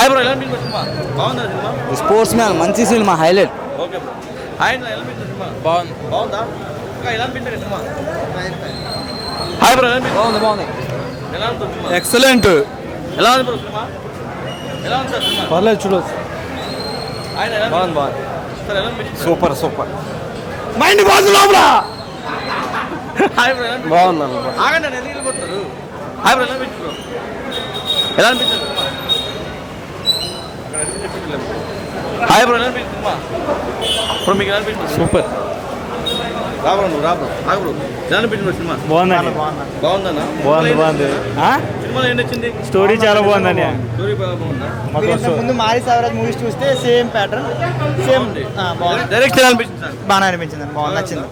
Hi bro, ఎలా అనిపించింది cinema? బాగుందా సినిమా? స్పోర్ట్స్ మ్యాన్ మంచి cinema highlight. Okay bro. Hi అన్న, ఎలా అనిపించింది సినిమా? బాగుందా? ఇంకా ఎలా అనిపించింది సినిమా? హాయ్ బ్రో, ఎలా అనిపించింది? బాగుంది. ఎలా ఉంటుంది సినిమా? ఎక్సలెంట్. ఎలా ఉంది బ్రో సినిమా? ఎలా ఉంది సార్ సినిమా? పర్లేదు చూడొచ్చు. హాయ్ ఎలా బాగుంది. సార్ ఎలా అనిపించింది? సూపర్ మైండ్ బాగుంది లోపల. హాయ్ బ్రో, ఎలా అనిపించింది? బాగుంది. ఆగండి అన్న, ఎందుకు వెళ్ళిపోతున్నారు? హాయ్ బ్రో, ఎలా అనిపించింది బ్రో? ఎలా అనిపించింది సినిమా? హాయ్ బ్రో, ఎలా అనిపించింది సినిమా? బ్రో మీకు ఎలా అనిపించింది? సూపర్. రాబ్రో నువ్వు రాబ్రో ఆగు బ్రో. ఎలా అనిపించింది సినిమా? బాగుందండి. బాగుందన్నా? బాగుంది. సినిమాలో ఏం నచ్చింది? స్టోరీ చాలా బాగుందండి. స్టోరీ బాగుందా? ముందు మారి సావరాజ్ మూవీస్ చూస్తే సేమ్ ప్యాటర్న్ సేమ్ బాగుంది. డైరెక్షన్ ఎలా అనిపించింది సార్? బాగా అనిపించింది అండి, బాగా నచ్చింది.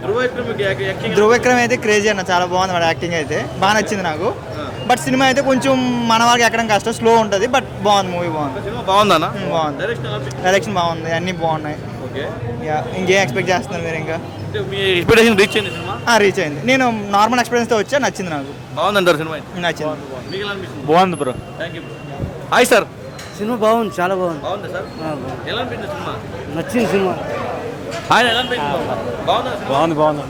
ధ్రువ విక్రమ్ మీకు యాక్టింగ్ ధ్రువ విక్రమ్ అయితే క్రేజీ అన్న, చాలా బాగుంది వాడు యాక్టింగ్ అయితే, బాగా నచ్చింది నాకు. బట్ సినిమా అయితే కొంచెం మన వాళ్ళకి ఎక్కడం కష్టం, స్లో ఉంటుంది, బట్ బాగుంది, మూవీ బాగుంది. సినిమా బాగుందన్నా? బాగుంది, డైరెక్షన్ ఎలా అనిపించింది? డైరెక్షన్ బాగుంది, అన్నీ బాగున్నాయి. ఓకే. ఇంకేం ఎక్స్పెక్ట్ చేస్తున్నారు మీరు? ఇంకా మీ ఎక్స్పెక్టేషన్ రీచ్ అయింది సినిమా? రీచ్ అయింది. నేను నార్మల్ ఎక్స్పీరియన్స్తో వచ్చా, నచ్చింది నాకు, బాగుందంటారు సినిమా అయితే? నచ్చింది. మీకు ఎలా అనిపించింది? బాగుంది bro. Thank you bro. Hi sir, cinema బాగుంది, చాలా బాగుంది. బాగుందా సార్? ఎలా అనిపించింది సినిమా? నచ్చింది సినిమా. హాయ్ ఎలా అనిపించింది? బాగుందా సినిమా? బాగుంది.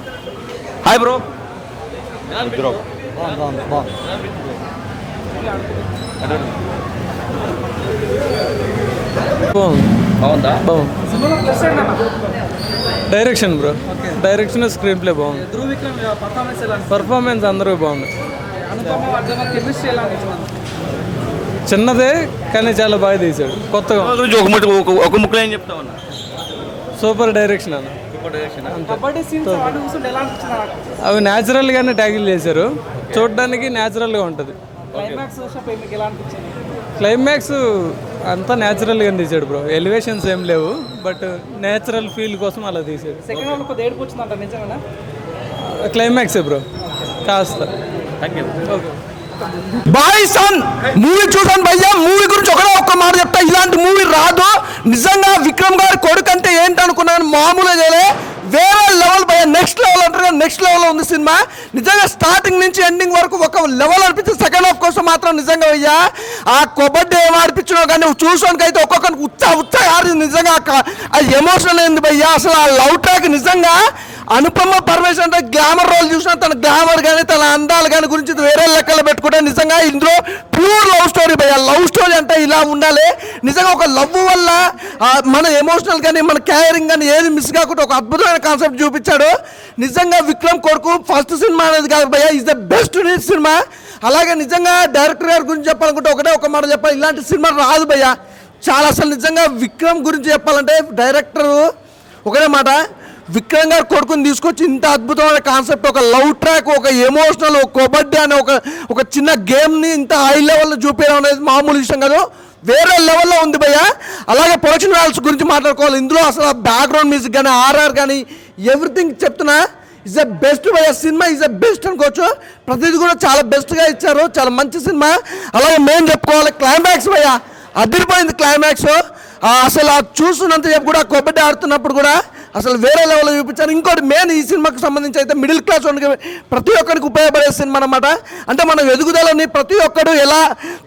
హాయ్ బ్రో, ఎలా అనిపించింది? బాగుంది. ఎలా అనిపించింది బ్రో? బాగుందా? Direction bro, direction screen play బాగుంది. పర్ఫార్మెన్స్ అందరూ బాగుంది. చిన్నదే కానీ చాలా బాగా తీశాడు, కొత్తగా. గురించి ఒక ముక్కలు ఏం చెప్తామన్నా? సూపర్ డైరెక్షన్ అన్న. Super direction. అవి న్యాచురల్గానే ట్యాగిల్ చేశారు, చూడడానికి న్యాచురల్గా ఉంటుంది. క్లైమాక్స్ అంతా న్యాచురల్గా తీసాడు బ్రో, ఎలివేషన్స్ ఏం లేవు, బట్ న్యాచురల్ ఫీల్ కోసం అలా తీసాడు. క్లైమాక్సే బ్రో కాస్త. Thank you. Okay. Bison movie చూసాను భయ్యా. మూవీ గురించి ఒక్క మాట చెప్తా, ఇలాంటి మూవీ రాదు. నిజంగా విక్రమ్ గారి కొడుకు అంటే ఏంటనుకున్నాను, మామూలుగా చేయలే, వేరే లెవెల్ భయ్యా. నెక్స్ట్ లెవెల్ అంటారు, నెక్స్ట్ లెవెల్ ఉంది సినిమా. నిజంగా స్టార్టింగ్ నుంచి ఎండింగ్ వరకు ఒక లెవెల్ అనిపించింది. సెకండ్ హాఫ్ కోసం మాత్రం నిజంగా భయ్యా ఆ కబడ్డీ ఏం ఆడిపించినావు కానీ చూసానికి అయితే ఒక్కొక్కరికి ఉత్సాహ ఆడింది. నిజంగా ఆ ఎమోషన్ అయింది భయ్యా. అసలు ఆ లవ్ ట్రాక్ నిజంగా అనుపమ పరమేశ్వర్ అంటే గ్లామర్ రోల్ చూసినా తన గ్లామర్ కానీ తన అందాలు కానీ గురించి వేరే లెక్కలు పెట్టుకుంటే నిజంగా ఇందులో ప్యూర్ లవ్ స్టోరీ భయ్యా. లవ్ స్టోరీ అంటే ఇలా ఉండాలి. నిజంగా ఒక లవ్ వల్ల మన ఎమోషనల్ కానీ మన క్యారింగ్ కానీ ఏది మిస్ కాకుండా ఒక అద్భుతమైన కాన్సెప్ట్ చూపించాడు. నిజంగా విక్రమ్ కొడుకు ఫస్ట్ సినిమా అనేది కాదు భయ్యా, ఈజ్ ద బెస్ట్ సినిమా. అలాగే నిజంగా డైరెక్టర్ గారి గురించి చెప్పాలనుకుంటే ఒక మాట చెప్పాలి, ఇలాంటి సినిమా రాదు భయ్యా. చాలా అసలు నిజంగా విక్రమ్ గురించి చెప్పాలంటే డైరెక్టరు ఒకటే మాట, విక్రమ్ గారు కొడుకుని తీసుకొచ్చి ఇంత అద్భుతమైన కాన్సెప్ట్, ఒక లవ్ ట్రాక్, ఒక ఎమోషనల్, ఒక కబడ్డీ అనే ఒక చిన్న గేమ్ని ఇంత హై లెవెల్లో చూపించడం అనేది మామూలు విషయం కాదు, వేరే లెవెల్లో ఉంది భయ్యా. అలాగే ప్రొడక్షన్ వాల్యూస్ గురించి మాట్లాడుకోవాలి. ఇందులో అసలు బ్యాక్గ్రౌండ్ మ్యూజిక్ కానీ ఆర్ఆర్ కానీ ఎవ్రీథింగ్ చెప్తున్నా ఈజ్ ద బెస్ట్ భయ్యా. సినిమా ఈజ్ ద బెస్ట్ అనుకోవచ్చు. ప్రతిదీ కూడా చాలా బెస్ట్గా ఇచ్చారు, చాలా మంచి సినిమా. అలాగే మేము చెప్పుకోవాలి క్లైమాక్స్ భయ్యా, అదిరిపోయింది క్లైమాక్స్. అసలు చూస్తున్నంత చెప్పు కూడా కబడ్డీ ఆడుతున్నప్పుడు కూడా అసలు వేరే లెవెల్లో చూపించారు. ఇంకోటి మెయిన్ ఈ సినిమాకి సంబంధించి అయితే మిడిల్ క్లాస్ వాళ్ళకి ప్రతి ఒక్కరికి ఉపయోగపడే సినిమా అనమాట. అంటే మన ఎదుగుదలని ప్రతి ఒక్కరు ఎలా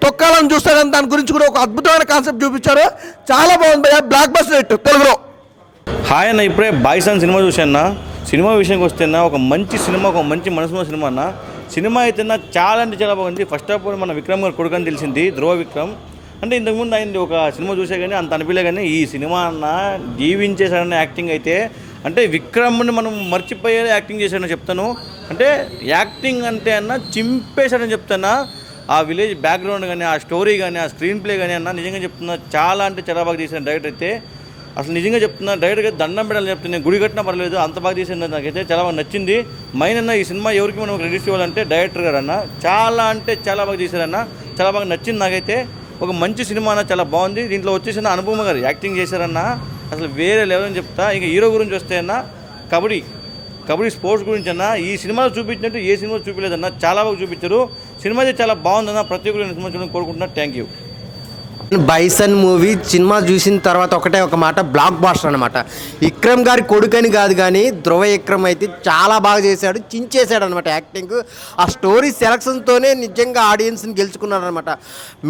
తొక్కాలని చూస్తారని దాని గురించి కూడా ఒక అద్భుతమైన కాన్సెప్ట్ చూపించారు. చాలా బాగుంది భయ్యా, బ్లాక్ బస్టర్ హిట్ తెలుగులో. హాయ్ అన్న, ఇప్పుడే బాయ్సన్ సినిమా చూసాను. సినిమా విషయానికి వస్తేనా ఒక మంచి సినిమా, ఒక మంచి మనసున్న సినిమా అన్న. సినిమా అయితే చాలా అంటే చాలా బాగుంది. ఫస్ట్ ఆఫ్ ఆల్ మన విక్రమ్ గారు కొడుకు అని తెలిసింది, ధ్రువ విక్రమ్. అంటే ఇంతకుముందు ఆయన ఒక సినిమా చూసే కానీ అంత అనిపించలే, కానీ ఈ సినిమా అన్న జీవించేసాడన్న యాక్టింగ్ అయితే, అంటే విక్రమ్ని మనం మర్చిపోయేలా యాక్టింగ్ చేశాడని చెప్తాను. అంటే యాక్టింగ్ అంటే అన్న చింపేశాడని చెప్తాను. ఆ విలేజ్ బ్యాక్గ్రౌండ్ కానీ, ఆ స్టోరీ కానీ, ఆ స్క్రీన్ ప్లే కానీ అన్న నిజంగా చెప్తున్నా చాలా అంటే చాలా బాగా తీసాను డైరెక్టర్ అయితే. అసలు నిజంగా చెప్తున్నా, డైరెక్ట్గా దండం పెట్టాలని చెప్తున్నా, నేను గుడి కట్టినా పర్లేదు, అంత బాగా తీసింది. నాకైతే చాలా బాగా నచ్చింది. మైన్ అన్న ఈ సినిమా ఎవరికి మనం క్రెడిట్స్ ఇవ్వాలంటే డైరెక్టర్ గారు అన్న, చాలా అంటే చాలా బాగా తీశారన్న, చాలా బాగా నచ్చింది నాకైతే. ఒక మంచి సినిమా అన్న, చాలా బాగుంది. దీంట్లో వచ్చేసిన అనుపమ గారు యాక్టింగ్ చేశారన్న, అసలు వేరే లెవెల్ అని చెప్తా. ఇంకా హీరో గురించి వస్తే అన్న కబడ్డీ స్పోర్ట్స్ గురించి అన్న ఈ సినిమాలో చూపించినట్టు ఏ సినిమాలో చూపించలేదన్న, చాలా బాగా చూపించారు. సినిమా అయితే చాలా బాగుందన్న, ప్రతి ఒక్కరు సినిమా చూడాలని కోరుకుంటున్నా. Thank you. Bison movie cinema చూసిన తర్వాత ఒకటే ఒక మాట, బ్లాక్ బాస్టర్ అనమాట. విక్రమ్ గారి కొడుకని కాదు కానీ ధ్రువ విక్రమ్ అయితే చాలా బాగా చేశాడు, చించేశాడు అనమాట యాక్టింగ్. ఆ స్టోరీ సెలక్షన్తోనే నిజంగా ఆడియన్స్ని గెలుచుకున్నాడు అనమాట.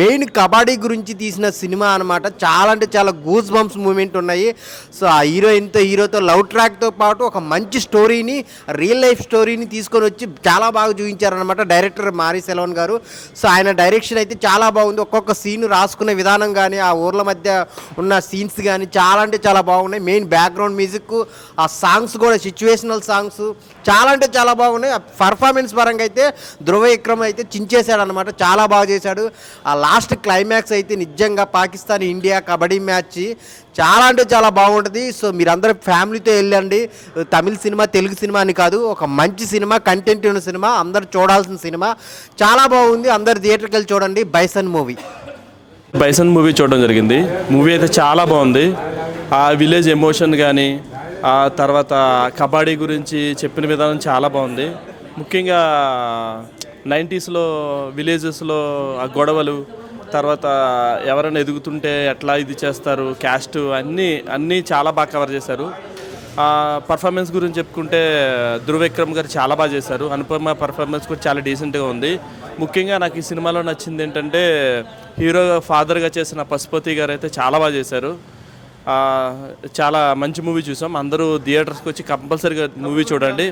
మెయిన్ కబడ్డీ గురించి తీసిన సినిమా అనమాట. చాలా అంటే చాలా గూస్ బంప్స్ మూమెంట్ ఉన్నాయి. సో ఆ హీరోతో లవ్ ట్రాక్తో పాటు ఒక మంచి స్టోరీని, రియల్ లైఫ్ స్టోరీని తీసుకొని వచ్చి చాలా బాగా చూపించారనమాట డైరెక్టర్ మారీ సెల్వన్ గారు. సో ఆయన డైరెక్షన్ అయితే చాలా బాగుంది. ఒక్కొక్క సీన్ రాసుకునే విధానం కానీ, ఆ ఊర్ల మధ్య ఉన్న సీన్స్ కానీ చాలా అంటే చాలా బాగున్నాయి. మెయిన్ బ్యాక్గ్రౌండ్ మ్యూజిక్, ఆ సాంగ్స్ కూడా సిచ్యువేషనల్ సాంగ్స్ చాలా అంటే చాలా బాగున్నాయి. పర్ఫార్మెన్స్ పరంగా అయితే ధ్రువ విక్రమ్ అయితే చించేశాడు అనమాట, చాలా బాగా చేశాడు. ఆ లాస్ట్ క్లైమాక్స్ అయితే నిజంగా పాకిస్తాన్ ఇండియా కబడ్డీ మ్యాచ్ చాలా అంటే చాలా బాగుంటుంది. సో మీరందరూ ఫ్యామిలీతో వెళ్ళండి. తమిళ సినిమా, తెలుగు సినిమా అని కాదు, ఒక మంచి సినిమా, కంటెంట్ ఉన్న సినిమా, అందరు చూడాల్సిన సినిమా, చాలా బాగుంది. అందరు థియేటర్కి వెళ్ళి చూడండి బైసన్ మూవీ. బైసన్ మూవీ చూడడం జరిగింది. మూవీ అయితే చాలా బాగుంది. ఆ విలేజ్ ఎమోషన్ కానీ, ఆ తర్వాత కబడ్డీ గురించి చెప్పిన విధానం చాలా బాగుంది. ముఖ్యంగా 90స్లో విలేజెస్లో ఆ గొడవలు, తర్వాత ఎవరైనా ఎదుగుతుంటే ఎట్లా ఇది చేస్తారు, క్యాస్ట్ అన్నీ చాలా బాగా కవర్ చేశారు. పర్ఫార్మెన్స్ గురించి చెప్పుకుంటే ధ్రువ విక్రమ్ గారు చాలా బాగా చేశారు. అనుపమ పర్ఫార్మెన్స్ కూడా చాలా డీసెంట్గా ఉంది. ముఖ్యంగా నాకు ఈ సినిమాలో నచ్చింది ఏంటంటే హీరో ఫాదర్గా చేసిన పశుపతి గారు అయితే చాలా బాగా చేశారు. చాలా మంచి మూవీ చూసాం. అందరూ థియేటర్స్కి వచ్చి కంపల్సరీగా మూవీ చూడండి.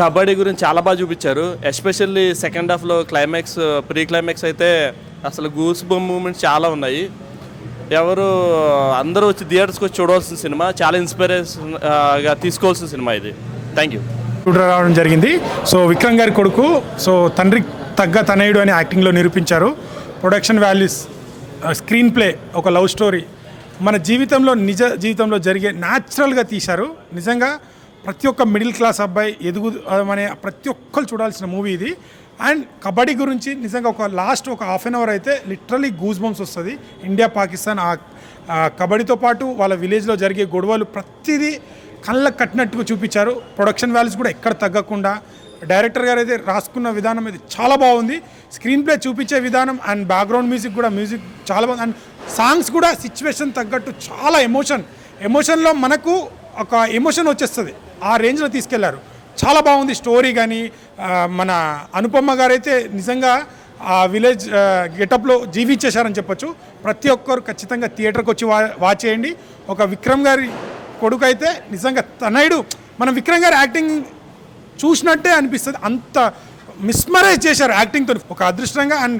కబడ్డీ గురించి చాలా బాగా చూపించారు. ఎస్పెషల్లీ సెకండ్ హాఫ్లో క్లైమాక్స్, ప్రీ క్లైమాక్స్ అయితే అసలు గూస్ బంప్ మూమెంట్స్ చాలా ఉన్నాయి. అందరూ వచ్చి థియేటర్స్కి వచ్చి చూడవలసిన సినిమా, చాలా ఇన్స్పిరేషన్గా తీసుకోవాల్సిన సినిమా ఇది. Thank you. రావడం జరిగింది. సో విక్రమ్ గారి కొడుకు, సో తండ్రికి తగ్గ తనయుడు అని యాక్టింగ్లో నిరూపించారు. ప్రొడక్షన్ వాల్యూస్, స్క్రీన్ ప్లే, ఒక లవ్ స్టోరీ, మన జీవితంలో నిజ జీవితంలో జరిగే న్యాచురల్గా తీశారు. నిజంగా ప్రతి ఒక్క మిడిల్ క్లాస్ అబ్బాయి అనే ప్రతి ఒక్కరు చూడాల్సిన మూవీ ఇది. అండ్ కబడ్డీ గురించి నిజంగా ఒక లాస్ట్ ఒక హాఫ్ అన్ అవర్ అయితే లిటరలీ గూస్ బంప్స్ వస్తుంది. ఇండియా పాకిస్తాన్ ఆ కబడ్డీతో పాటు వాళ్ళ విలేజ్లో జరిగే గొడవలు ప్రతిదీ కళ్ళకు కట్టినట్టుగా చూపించారు. ప్రొడక్షన్ వాల్యూస్ కూడా ఎక్కడ తగ్గకుండా డైరెక్టర్ గారు అయితే రాసుకున్న విధానం అయితే చాలా బాగుంది. స్క్రీన్ ప్లే చూపించే విధానం అండ్ బ్యాక్గ్రౌండ్ మ్యూజిక్ చాలా బాగుంది. అండ్ సాంగ్స్ కూడా సిచ్యువేషన్ తగ్గట్టు చాలా ఎమోషన్లో మనకు ఒక ఎమోషన్ వచ్చేస్తుంది, ఆ రేంజ్లో తీసుకెళ్లారు. చాలా బాగుంది స్టోరీ. కానీ మన అనుపమ గారు అయితే నిజంగా ఆ విలేజ్ గెటప్లో జీవించేశారని చెప్పొచ్చు. ప్రతి ఒక్కరు ఖచ్చితంగా థియేటర్కి వచ్చి వాచ్ చేయండి. ఒక విక్రమ్ గారి కొడుకు అయితే నిజంగా తనయుడు, మనం విక్రమ్ గారి యాక్టింగ్ చూసినట్టే అనిపిస్తుంది. అంత మిస్మరైజ్ చేశారు యాక్టింగ్తో. ఒక అదృష్టంగా అండ్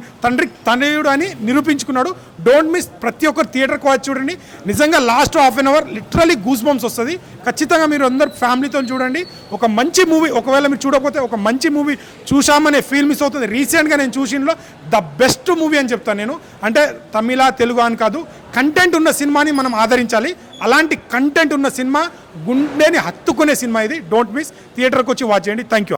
తనయుడు అని నిరూపించుకున్నాడు. డోంట్ మిస్, ప్రతి ఒక్కరు థియేటర్కి వచ్చి చూడండి. నిజంగా last half an hour literally goosebumps వస్తుంది. ఖచ్చితంగా మీరు అందరు ఫ్యామిలీతో చూడండి. ఒక మంచి మూవీ, ఒకవేళ మీరు చూడకపోతే ఒక మంచి మూవీ చూసామనే ఫీల్ మిస్ అవుతుంది. రీసెంట్గా నేను చూసినలో ద బెస్ట్ మూవీ అని చెప్తాను నేను. అంటే తమిళ, తెలుగు అని కాదు, కంటెంట్ ఉన్న సినిమాని మనం ఆదరించాలి. అలాంటి కంటెంట్ ఉన్న సినిమా, గుండెని హత్తుకునే సినిమా ఇది. డోంట్ మిస్, థియేటర్కి వచ్చి వాచ్ చేయండి. Thank you.